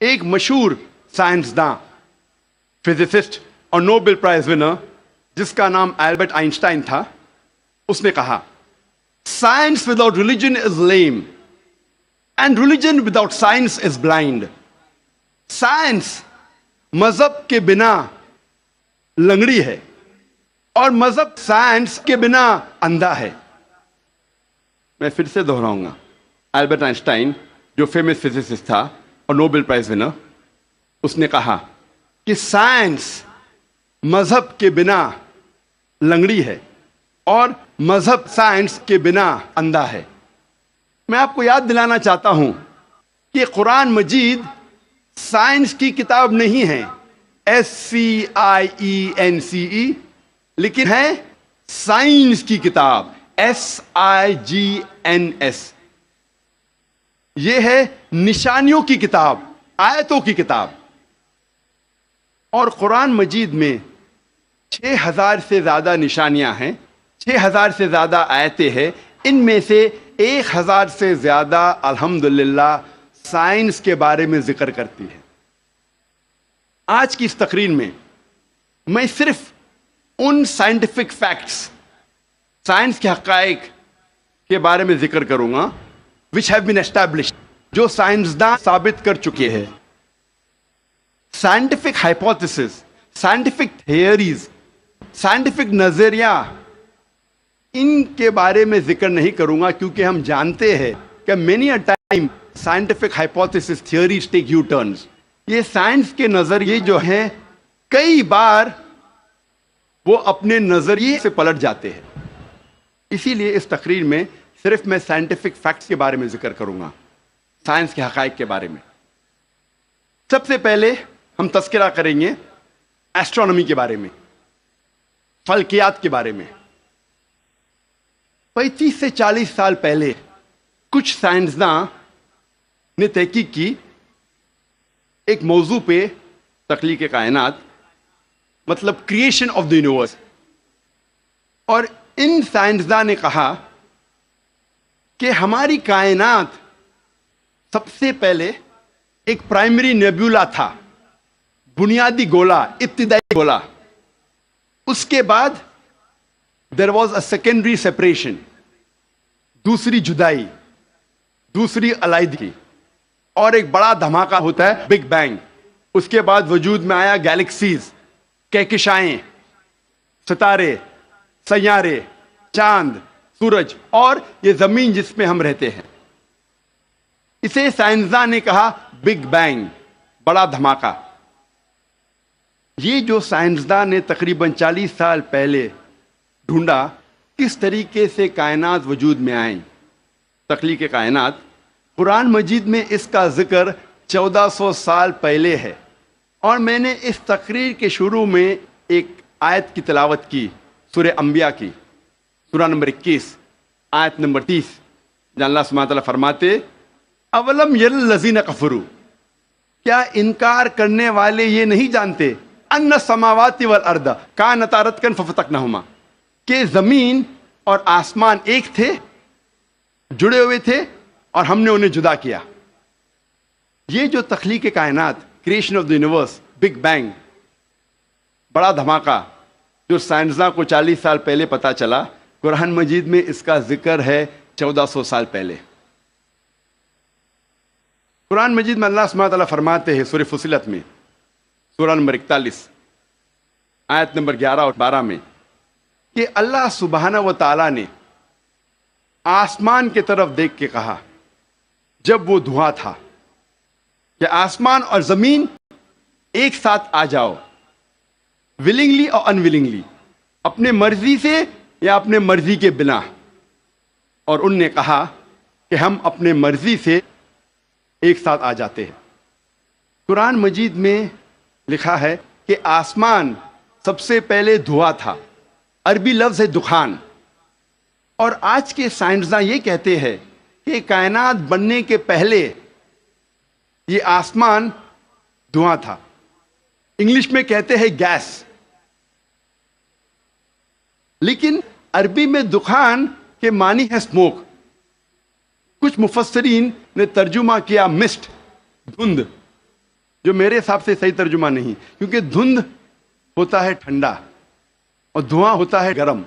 ایک مشہور سائنسداں، فزسسٹ اور نوبل پرائز ونر جس کا نام البرٹ آئنسٹائن تھا، اس نے کہا science without religion is lame and religion without science is blind. Science مذہب کے بنا لنگڑی ہے اور مذہب سائنس کے بنا اندھا ہے. میں پھر سے دہراؤں گا. البرٹ آئنسٹائن جو فیمس فزسسٹ تھا اور نوبل پرائز ونر، اس نے کہا کہ سائنس مذہب کے بنا لنگڑی ہے اور مذہب سائنس کے بنا اندھا ہے. میں آپ کو یاد دلانا چاہتا ہوں کہ قرآن مجید سائنس کی کتاب نہیں ہے، SCIENCE، لیکن ہے سائنس کی کتاب، SIGNS. یہ ہے نشانیوں کی کتاب، آیتوں کی کتاب. اور قرآن مجید میں 6000 سے زیادہ نشانیاں ہیں، 6000 سے زیادہ آیتیں ہیں. ان میں سے 1000 سے زیادہ الحمدللہ سائنس کے بارے میں ذکر کرتی ہے. آج کی اس تقریر میں میں صرف ان سائنٹیفک فیکٹس، سائنس کے حقائق کے بارے میں ذکر کروں گا which have been established، جو سائنسداں ثابت کر چکے ہیں. Scientific hypotheses, scientific theories, scientific نظریہ، ان کے بارے میں ذکر نہیں کروں گا کیونکہ ہم جانتے ہیں کہ many a time scientific hypothesis theories take U-turns. یہ سائنس کے نظریے جو ہیں کئی بار وہ اپنے نظریے سے پلٹ جاتے ہیں. اسی لیے اس تقریر میں صرف میں سائنٹیفک فیکٹس کے بارے میں ذکر کروں گا، سائنس کے حقائق کے بارے میں. سب سے پہلے ہم تذکرہ کریں گے ایسٹرونومی کے بارے میں، فلکیات کے بارے میں. 35 سے 40 سال پہلے کچھ سائنسداں نے تحقیق کی ایک موضوع پہ، تخلیق کائنات، مطلب کریشن آف دا یونیورس. اور ان سائنسداں نے کہا کہ ہماری کائنات سب سے پہلے ایک پرائمری نیبولا تھا، بنیادی گولا، ابتدائی گولا. اس کے بعد there was a secondary separation, دوسری جدائی، دوسری علیحدگی، اور ایک بڑا دھماکہ ہوتا ہے بگ بینگ. اس کے بعد وجود میں آیا گیلیکسیز، کہکشائیں، ستارے، سیارے، چاند، سورج اور یہ زمین جس میں ہم رہتے ہیں. اسے سائنسداں نے کہا بگ بینگ، بڑا دھماکہ. یہ جو سائنسداں نے تقریباً 40 سال پہلے ڈھونڈا کس طریقے سے کائنات وجود میں آئیں، تخلیق کائنات، قرآن مجید میں اس کا ذکر 1400 سال پہلے ہے. اور میں نے اس تقریر کے شروع میں ایک آیت کی تلاوت کی، سورہ انبیاء کی، سورہ نمبر 21 آیت نمبر 30، جہاں اللہ سبحانہ تعالیٰ فرماتے اولم یر الذین کفروا، کیا انکار کرنے والے یہ نہیں جانتے ان السماوات والارض کانتا رتقا ففتقناہما، کہ زمین اور آسمان ایک تھے، جڑے ہوئے تھے اور ہم نے انہیں جدا کیا. یہ جو تخلیق کائنات، creation of the universe, big bang, بڑا دھماکہ، جو سائنسداں کو 40 سال پہلے پتا چلا، قرآن مجید میں اس کا ذکر ہے 1400 سال پہلے. قرآن مجید میں اللہ سبحانہ تعالیٰ فرماتے ہیں سورہ فصلت میں، سورہ نمبر 41 آیت نمبر 11 اور 12 میں، کہ اللہ سبحانہ و تعالیٰ نے آسمان کی طرف دیکھ کے کہا جب وہ دھواں تھا کہ آسمان اور زمین ایک ساتھ آ جاؤ، ولنگلی اور انولنگلی، اپنے مرضی سے یا اپنے مرضی کے بنا. اور ان نے کہا کہ ہم اپنے مرضی سے ایک ساتھ آ جاتے ہیں. قرآن مجید میں لکھا ہے کہ آسمان سب سے پہلے دھواں تھا، عربی لفظ ہے دخان. اور آج کے سائنسداں یہ کہتے ہیں کہ کائنات بننے کے پہلے یہ آسمان دھواں تھا، انگلش میں کہتے ہیں گیس. لیکن عربی میں دخان کے معنی ہے اسموک. کچھ مفسرین نے ترجمہ کیا مسٹ، دھند. جو میرے حساب سے صحیح ترجمہ نہیں، کیونکہ دھند ہوتا ہے ٹھنڈا اور دھواں ہوتا ہے گرم.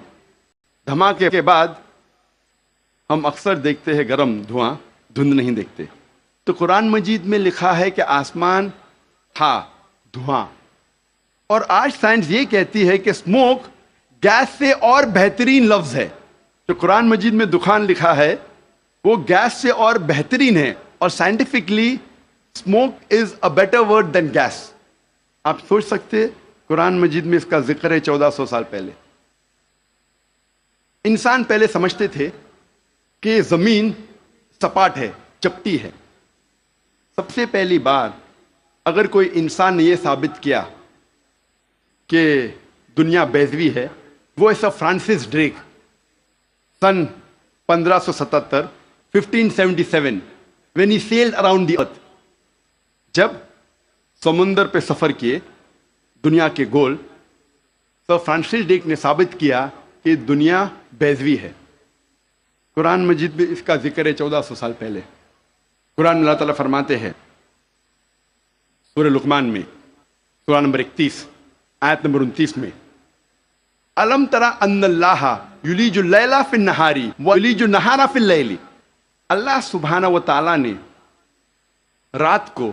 دھماکے کے بعد ہم اکثر دیکھتے ہیں گرم دھواں، دھند نہیں دیکھتے. تو قرآن مجید میں لکھا ہے کہ آسمان تھا دھواں، اور آج سائنس یہ کہتی ہے کہ اسموک گیس سے اور بہترین لفظ ہے. جو قرآن مجید میں دخان لکھا ہے وہ گیس سے اور بہترین ہے، اور scientifically smoke is a better word than gas. آپ سوچ سکتے قرآن مجید میں اس کا ذکر ہے 1400 سال پہلے. انسان پہلے سمجھتے تھے کہ زمین سپاٹ ہے، چپٹی ہے. سب سے پہلی بار اگر کوئی انسان نے یہ ثابت کیا کہ دنیا بیضوی ہے، وہ ایسا Francis Drake sun 1577 1577 when he sailed around the earth. جب سمندر پہ سفر کیے دنیا کے گول، تو فرانسس ڈریک نے ثابت کیا کہ دنیا بیضوی ہے. قرآن مجید میں اس کا ذکر ہے 1400 سال پہلے. قرآن میں اللہ تعالیٰ فرماتے ہیں سورہ لقمان میں سورہ نمبر 31 آیت نمبر 29 میں، الم ترى ان اللہ یلیج اللیل فی النہار ویلیج النہار فی اللیل. اللہ سبحانہ و تعالیٰ نے رات کو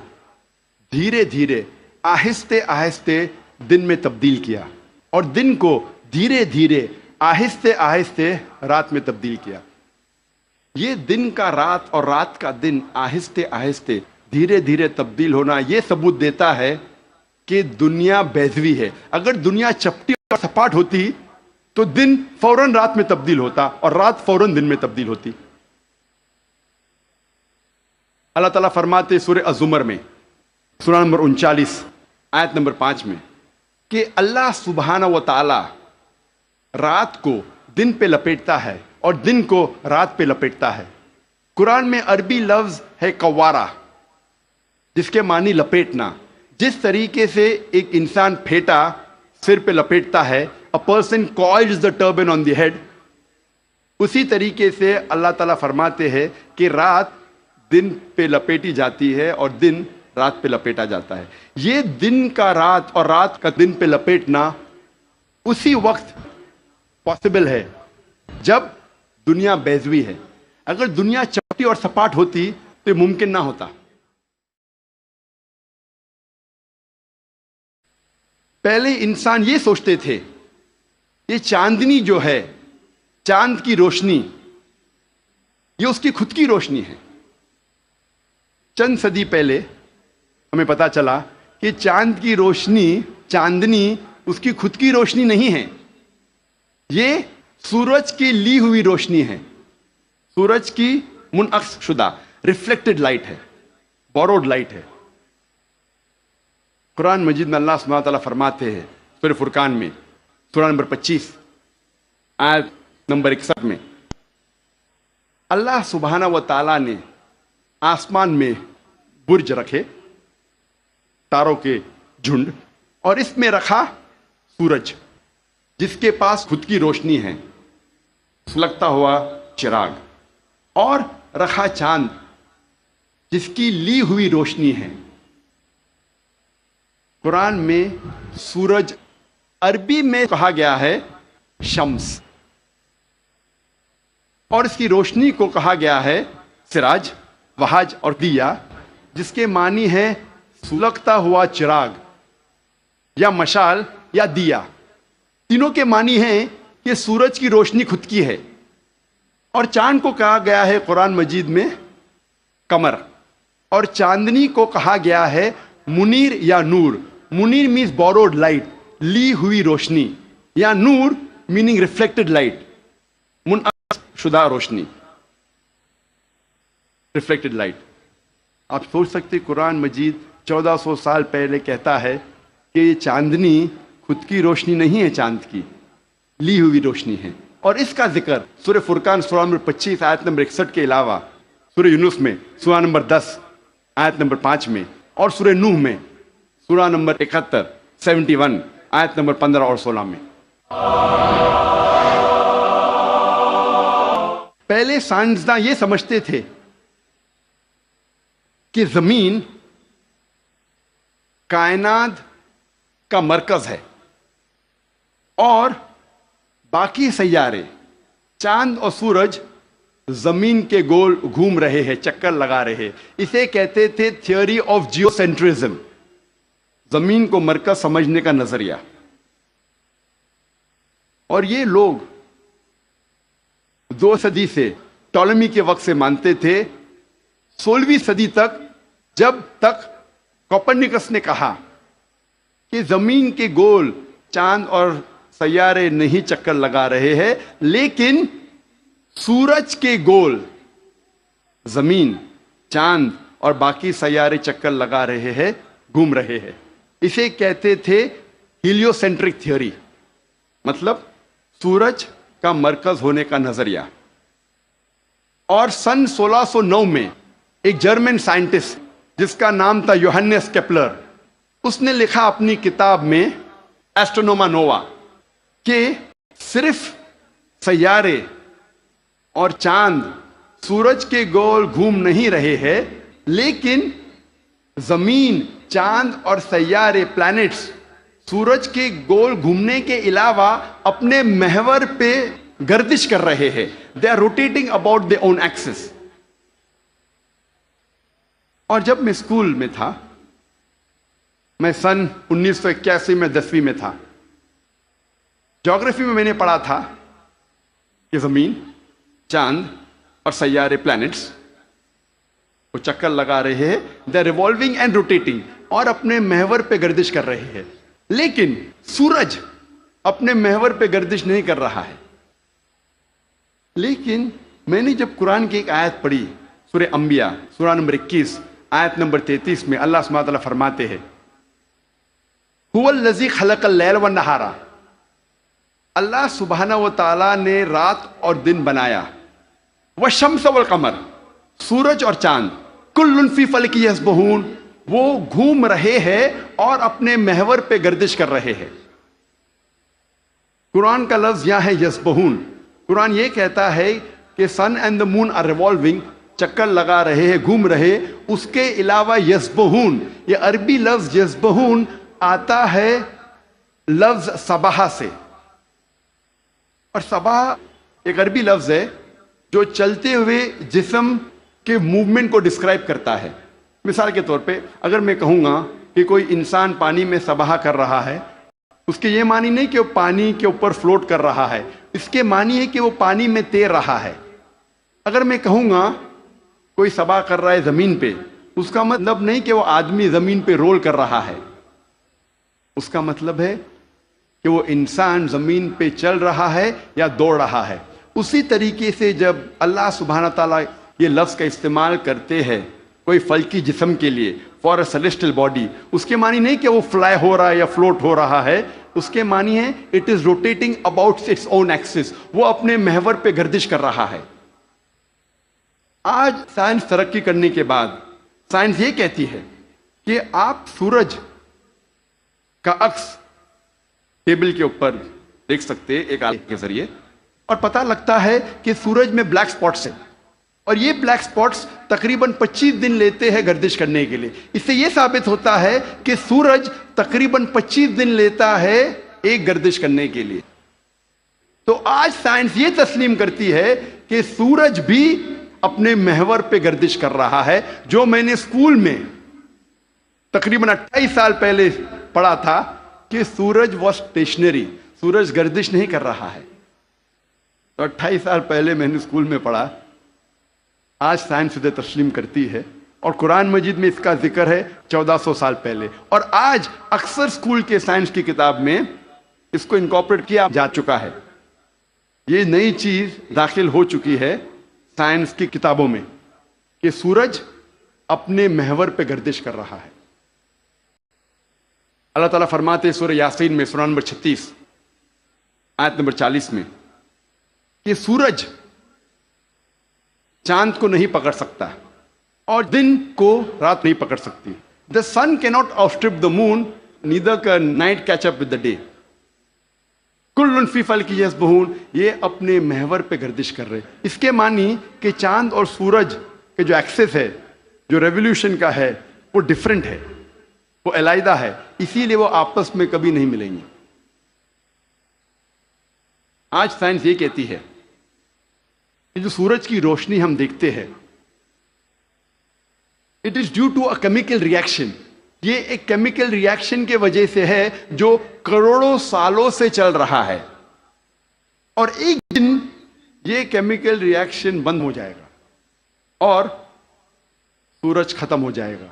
دھیرے دھیرے آہستہ آہستہ دن میں تبدیل کیا، اور دن کو دھیرے دھیرے آہستہ آہستہ رات میں تبدیل کیا. یہ دن کا رات اور رات کا دن آہستہ آہستہ دھیرے دھیرے تبدیل ہونا یہ ثبوت دیتا ہے کہ دنیا بیضوی ہے. اگر دنیا چپٹی اور سپاٹ ہوتی تو دن فوراً رات میں تبدیل ہوتا اور رات فوراً دن میں تبدیل ہوتی. اللہ تعالیٰ فرماتے سورہ الزمر میں سورہ نمبر 39 آیت نمبر 5 میں کہ اللہ سبحانہ و تعالی رات کو دن پہ لپیٹتا ہے اور دن کو رات پہ لپیٹتا ہے. قرآن میں عربی لفظ ہے قوارہ، جس کے معنی لپیٹنا. جس طریقے سے ایک انسان پھیٹا سر پہ لپیٹتا ہے، a person coils the turban on the head، اسی طریقے سے اللہ تعالیٰ فرماتے ہیں کہ رات دن پہ لپیٹی جاتی ہے اور دن رات پہ لپیٹا جاتا ہے. یہ دن کا رات اور رات کا دن پہ لپیٹنا اسی وقت پاسبل ہے جب دنیا بیضوی ہے. اگر دنیا چپٹی اور سپاٹ ہوتی تو یہ ممکن نہ ہوتا. پہلے انسان یہ سوچتے تھے یہ چاندنی جو ہے، چاند کی روشنی، یہ اس کی خود کی روشنی ہے. چند صدی پہلے ہمیں پتا چلا کہ چاند کی روشنی، چاندنی اس کی خود کی روشنی نہیں ہے، یہ سورج کی لی ہوئی روشنی ہے، سورج کی منعکس شدہ ریفلیکٹڈ لائٹ ہے، بوروڈ لائٹ ہے. قرآن مجید میں اللہ سبحانہ تعالیٰ فرماتے ہیں سورہ فرقان میں سورہ نمبر 25 آیت نمبر 61 میں، اللہ سبحانہ و تعالیٰ نے آسمان میں برج رکھے، تاروں کے جھنڈ، اور اس میں رکھا سورج جس کے پاس خود کی روشنی ہے، سلگتا ہوا چراغ، اور رکھا چاند جس کی لی ہوئی روشنی ہے. قرآن میں سورج عربی میں کہا گیا ہے شمس، اور اس کی روشنی کو کہا گیا ہے سراج، وہاج اور دیا، جس کے معنی ہے سلگتا ہوا چراغ یا مشال یا دیا. تینوں کے معنی ہیں کہ سورج کی روشنی خود کی ہے. اور چاند کو کہا گیا ہے قرآن مجید میں قمر، اور چاندنی کو کہا گیا ہے منیر یا نور. منیر مینز بوروڈ لائٹ، لی ہوئی روشنی، یا نور میننگ ریفلیکٹڈ لائٹ، منعکس شدہ روشنی، ریفلیکٹڈ لائٹ. آپ سوچ سکتے قرآن مجید 1400 سال پہلے کہتا ہے کہ یہ چاندنی خود کی روشنی نہیں ہے، چاند کی لی ہوئی روشنی ہے. اور اس کا ذکر سورہ فرقان سورہ نمبر 25 آیت نمبر 61 کے علاوہ سورہ یونس میں سورہ نمبر 10 آیت نمبر 5 میں، اور سورہ نوح میں سورہ نمبر 71 71 آیت نمبر 15 اور 16 میں. پہلے سائنسداں یہ سمجھتے تھے کہ زمین کائنات کا مرکز ہے اور باقی سیارے چاند اور سورج زمین کے گول گھوم رہے ہیں، چکر لگا رہے ہیں. اسے کہتے تھے تھیوری آف جیو سینٹرزم، زمین کو مرکز سمجھنے کا نظریہ. اور یہ لوگ 2 صدی سے، ٹولمی کے وقت سے مانتے تھے. 16ویں صدی تک، جب تک کوپرنیکس نے کہا کہ زمین کے گول چاند اور سیارے نہیں چکر لگا رہے ہیں، لیکن سورج کے گول زمین، چاند اور باقی سیارے چکر لگا رہے ہیں، گھوم رہے ہیں. اسے کہتے تھے ہیلیو سینٹرک تھیوری، مطلب سورج کا مرکز ہونے کا نظریہ. اور سن 1609 میں ایک جرمن سائنٹسٹ جس کا نام تھا یوہنس کیپلر، اس نے لکھا اپنی کتاب میں ایسٹرونوما نووا کہ صرف سیارے اور چاند سورج کے گول گھوم نہیں رہے ہیں، لیکن زمین، چاند اور سیارے، پلانٹس، سورج کے گول گھومنے کے علاوہ اپنے محور پہ گردش کر رہے ہیں. They are rotating about their own axis. اور جب میں اسکول میں تھا، میں سن 1981 میں 10ویں میں تھا، جغرافی میں نے پڑھا تھا کہ زمین، چاند اور سیارے، پلانٹس، وہ چکر لگا رہے ہیں. They are revolving and rotating, اور اپنے محور پہ گردش کر رہے ہیں. لیکن سورج اپنے محور پہ گردش نہیں کر رہا ہے. لیکن میں نے جب قرآن کی ایک آیت پڑھی، سورہ انبیاء، سورہ نمبر 21، آیت نمبر 33 میں اللہ سبحانہ وتعالیٰ فرماتے ہیں هو الذی خلق اللیل والنہار، اللہ سبحانہ و تعالیٰ نے رات اور دن بنایا. والشمس والقمر، سورج اور چاند، کل فی فلک یسبحون، وہ گھوم رہے ہیں اور اپنے محور پہ گردش کر رہے ہیں. قرآن کا لفظ یہاں ہے یسبحون. قرآن یہ کہتا ہے کہ sun and the moon are revolving, چکر لگا رہے ہیں، گھوم رہے. اس کے علاوہ یسبحون، یہ عربی لفظ یسبحون آتا ہے لفظ صباح سے، اور صباح ایک عربی لفظ ہے جو چلتے ہوئے جسم کے موومنٹ کو ڈسکرائب کرتا ہے. مثال کے طور پہ اگر میں کہوں گا کہ کوئی انسان پانی میں سباہ کر رہا ہے، اس کے یہ معنی نہیں کہ وہ پانی کے اوپر فلوٹ کر رہا ہے، اس کے معنی ہے کہ وہ پانی میں تیر رہا ہے. اگر میں کہوں گا کوئی سباہ کر رہا ہے زمین پہ، اس کا مطلب نہیں کہ وہ آدمی زمین پہ رول کر رہا ہے، اس کا مطلب ہے کہ وہ انسان زمین پہ چل رہا ہے یا دوڑ رہا ہے. اسی طریقے سے جب اللہ سبحانہ تعالیٰ یہ لفظ کا استعمال کرتے ہیں کوئی فلکی جسم کے لیے، فار اے سیلیسٹل باڈی، اس کے معنی نہیں کہ وہ فلائی ہو رہا ہے یا فلوٹ ہو رہا ہے، اس کے معنی ہے it is rotating about its own axis, وہ اپنے محور پہ گردش کر رہا ہے. آج سائنس ترقی کرنے کے بعد سائنس یہ کہتی ہے کہ آپ سورج کا عکس ٹیبل کے اوپر دیکھ سکتے ایک آلے کے ذریعے، اور پتہ لگتا ہے کہ سورج میں بلیک سپاٹس ہیں، اور یہ بلیک سپاٹس تقریباً 25 دن لیتے ہیں گردش کرنے کے لیے. اس سے یہ ثابت ہوتا ہے کہ سورج تقریباً 25 دن لیتا ہے ایک گردش کرنے کے لیے. تو آج سائنس یہ تسلیم کرتی ہے کہ سورج بھی اپنے محور پہ گردش کر رہا ہے. جو میں نے اسکول میں تقریباً 28 سال پہلے پڑھا تھا کہ سورج واز اسٹیشنری، سورج گردش نہیں کر رہا ہے، تو 28 سال پہلے میں نے اسکول میں پڑھا. آج سائنس اسے تسلیم کرتی ہے، اور قرآن مجید میں اس کا ذکر ہے 1400 سال پہلے. اور آج اکثر اسکول کے سائنس کی کتاب میں اس کو انکارپوریٹ کیا جا چکا ہے. یہ نئی چیز داخل ہو چکی ہے سائنس کی کتابوں میں کہ سورج اپنے محور پہ گردش کر رہا ہے. اللہ تعالیٰ فرماتے سورہ یاسین میں، سورہ نمبر 36 آیت نمبر 40 میں، کہ سورج چاند کو نہیں پکڑ سکتا اور دن کو رات نہیں پکڑ سکتی. The sun cannot outstrip the moon, neither can night catch up with the day. کل فی فلک یسبحون، یہ اپنے محور پہ گردش کر رہے. اس کے معنی کہ چاند اور سورج کے جو ایکسس ہے، جو ریولیوشن کا ہے، وہ ڈفرینٹ ہے، وہ علیحدہ ہے، اسی لیے وہ آپس میں کبھی نہیں ملیں گے۔ آج سائنس یہ کہتی ہے کہ جو سورج کی روشنی ہم دیکھتے ہیں، it is due to a chemical reaction, یہ ایک کیمیکل ریئیکشن کے وجہ سے ہے جو کروڑوں سالوں سے چل رہا ہے، اور ایک دن یہ کیمیکل ریئیکشن بند ہو جائے گا اور سورج ختم ہو جائے گا۔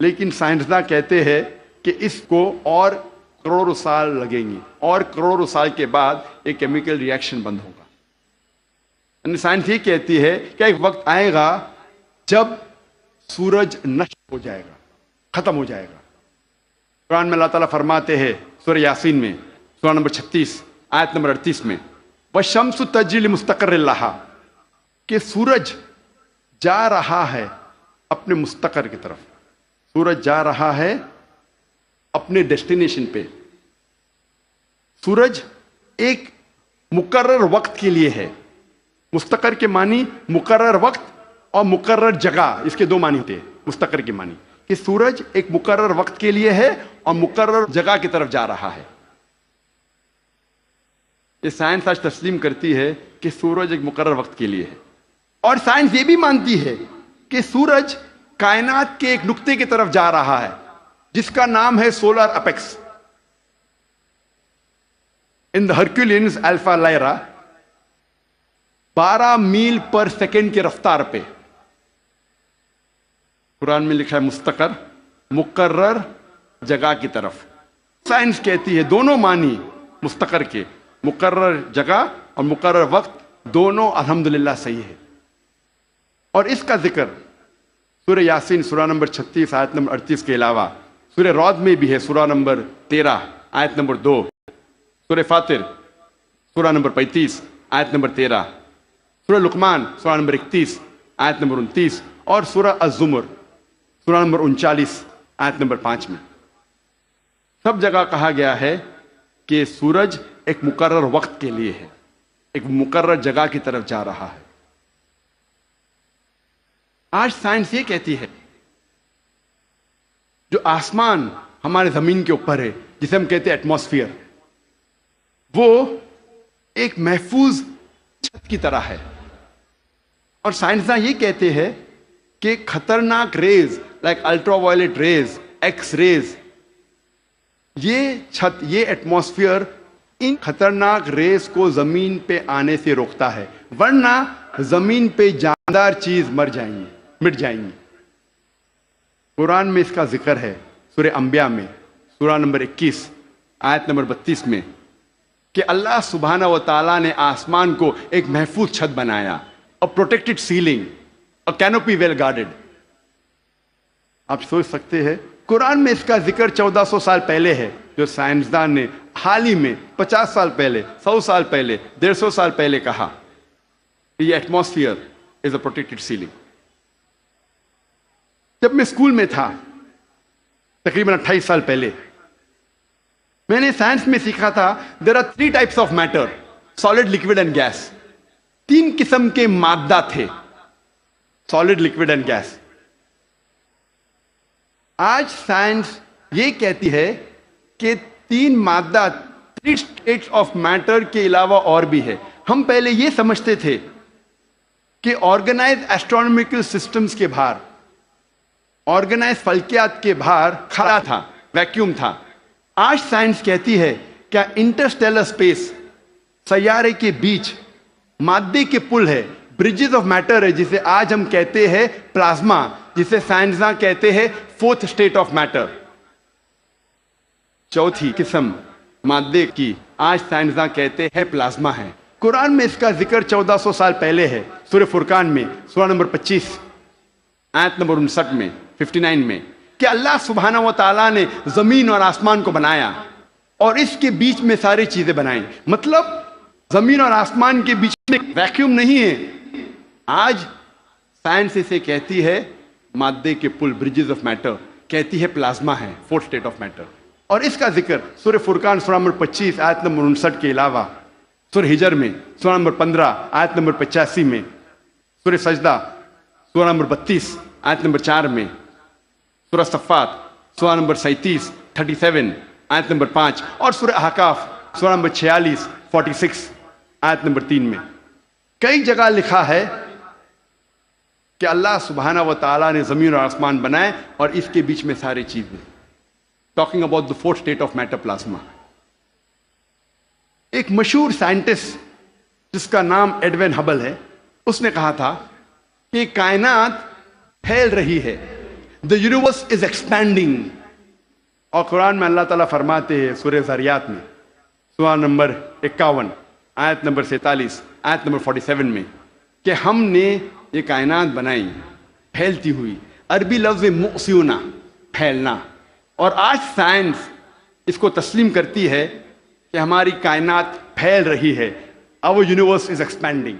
لیکن سائنسداں کہتے ہیں کہ اس کو اور کروڑوں سال لگیں گے، اور کروڑوں سال کے بعد یہ کیمیکل ریئیکشن بند ہوگا۔ یعنی سائنس یہ کہتی ہے کہ ایک وقت آئے گا جب سورج نشٹ ہو جائے گا، ختم ہو جائے گا۔ قرآن میں اللہ تعالیٰ فرماتے ہیں سورہ یاسین میں، سورہ نمبر 36 آیت نمبر 38 میں، وَالشَّمْسُ تَجْرِي لِمُسْتَقَرٍّ لَهَا، کہ سورج جا رہا ہے اپنے مستقر کی طرف، سورج جا رہا ہے اپنے ڈیسٹینیشن پہ۔ سورج ایک مقرر وقت کے لیے ہے، مستقر کے معنی مقرر وقت اور مقرر جگہ، اس کے دو معنی ہوتے ہیں مستقر کے معنی، کہ سورج ایک مقرر وقت کے لیے ہے اور مقرر جگہ کی طرف جا رہا ہے۔ یہ سائنس آج تسلیم کرتی ہے کہ سورج ایک مقرر وقت کے لیے ہے، اور سائنس یہ بھی مانتی ہے کہ سورج کائنات کے ایک نقطے کی طرف جا رہا ہے جس کا نام ہے سولر اپیکس۔ ان دا ہرکولینز الفا لائرا 12 میل پر سیکنڈ کی رفتار پہ، قرآن میں لکھا ہے مستقر، مقرر جگہ کی طرف۔ سائنس کہتی ہے دونوں معنی مستقر کے، مقرر جگہ اور مقرر وقت، دونوں الحمدللہ صحیح ہے۔ اور اس کا ذکر سورہ یاسین سورہ نمبر 36 آیت نمبر 38 کے علاوہ سورہ رعد میں بھی ہے، سورہ نمبر 13 آیت نمبر 2، سورہ فاطر سورہ نمبر 35 آیت نمبر 13، سورہ لقمان سورہ نمبر 31 آیت نمبر 29، اور سورہ الزمر سورہ نمبر 39 آیت نمبر 5 میں۔ سب جگہ کہا گیا ہے کہ سورج ایک مقرر وقت کے لیے ہے، ایک مقرر جگہ کی طرف جا رہا ہے۔ آج سائنس یہ کہتی ہے جو آسمان ہمارے زمین کے اوپر ہے، جسے ہم کہتے ہیں ایٹماسفیئر، وہ ایک محفوظ چھت کی طرح ہے، اور سائنسداں یہ کہتے ہیں کہ خطرناک rays like ultraviolet rays, X rays, یہ چھت، یہ ایٹماسفیئر ان خطرناک ریز کو زمین پہ آنے سے روکتا ہے، ورنہ زمین پہ جاندار چیز مٹ جائیں گی۔ قرآن میں اس کا ذکر ہے سورہ انبیاء میں سورہ نمبر 21 آیت نمبر 32 میں، کہ اللہ سبحانہ و تعالیٰ نے آسمان کو ایک محفوظ چھت بنایا، اور پروٹیکٹڈ سیلنگ، اور کینوپی ویل گارڈڈ۔ آپ سوچ سکتے ہیں قرآن میں اس کا ذکر 1400 سال پہلے ہے، جو سائنسدان نے حال ہی میں 50 سال پہلے، 100 سال پہلے، 150 سال پہلے کہا کہ یہ ایٹماسفیئر از اے پروٹیکٹڈ سیلنگ۔ جب میں اسکول میں تھا تقریباً 28 سال پہلے، میں نے سائنس میں سیکھا تھا there are 3 types of matter, solid, liquid and gas. 3 قسم کے مادہ تھے، سالڈ، لکوڈ اینڈ گیس۔ آج سائنس یہ کہتی ہے کہ 3 مادہ، 3 اسٹیٹس آف میٹر کے علاوہ اور بھی ہے۔ ہم پہلے یہ سمجھتے تھے کہ آرگنائز ایسٹرونومیکل سسٹمز کے باہر، آرگنائز فلکیات کے باہر خلا تھا، ویکیوم تھا۔ آج سائنس کہتی ہے کیا انٹرسٹیلر اسپیس، سیارے کے بیچ مادے کے پل ہے، برجز آف میٹر ہے، جسے آج ہم کہتے ہیں پلازما، جسے سائنسداں کہتے ہیں 4th اسٹیٹ آف میٹر، 4تھی قسم مادے کی آج سائنسداں کہتے ہیں پلازما ہے۔ قرآن میں اس کا ذکر 1400 سال پہلے ہے، سورہ فرقان میں سورہ نمبر 25 آیت نمبر 59 میں، 59 میں، کہ اللہ سبحانہ و تعالیٰ نے زمین اور آسمان کو بنایا اور اس کے بیچ میں ساری چیزیں بنائیں۔ مطلب زمین اور آسمان کے بیچ میں ویکیوم نہیں ہے۔ آج سائنس اسے کہتی ہے مادے کے پل، برجز آف میٹر، کہتی ہے پلازما ہے، 4th اسٹیٹ آف میٹر۔ اور اس کا ذکر سورہ فرقان سورہ نمبر 25 آیت نمبر 59 کے علاوہ سورہ ہجر میں سورہ نمبر 15 آیت نمبر 85 میں، سورہ سجدہ سورہ نمبر 32 آیت نمبر 4 میں، سورہ صفات سورہ نمبر 37 آیت نمبر 5، اور سورہ احقاف سورہ نمبر 46 46 آیت نمبر 3 میں کئی جگہ لکھا ہے کہ اللہ سبحانہ و تعالیٰ نے زمین اور آسمان بنائے اور اس کے بیچ میں ساری چیزیں. Talking about the fourth state of matter plasma. ایک مشہور سائنٹسٹ جس کا نام ایڈوین ہبل ہے، اس نے کہا تھا کہ کائنات پھیل رہی ہے، دا یونیورس از ایکسپینڈنگ. اور قرآن میں اللہ تعالیٰ فرماتے ہیں سورہ ذاریات میں سورہ نمبر 51 آیت نمبر 47 آیت نمبر 47 میں کہ ہم نے یہ کائنات بنائی پھیلتی ہوئی. عربی لفظ مؤسیونا، پھیلنا. اور آج سائنس اس کو تسلیم کرتی ہے کہ ہماری کائنات پھیل رہی ہے. Our universe is expanding.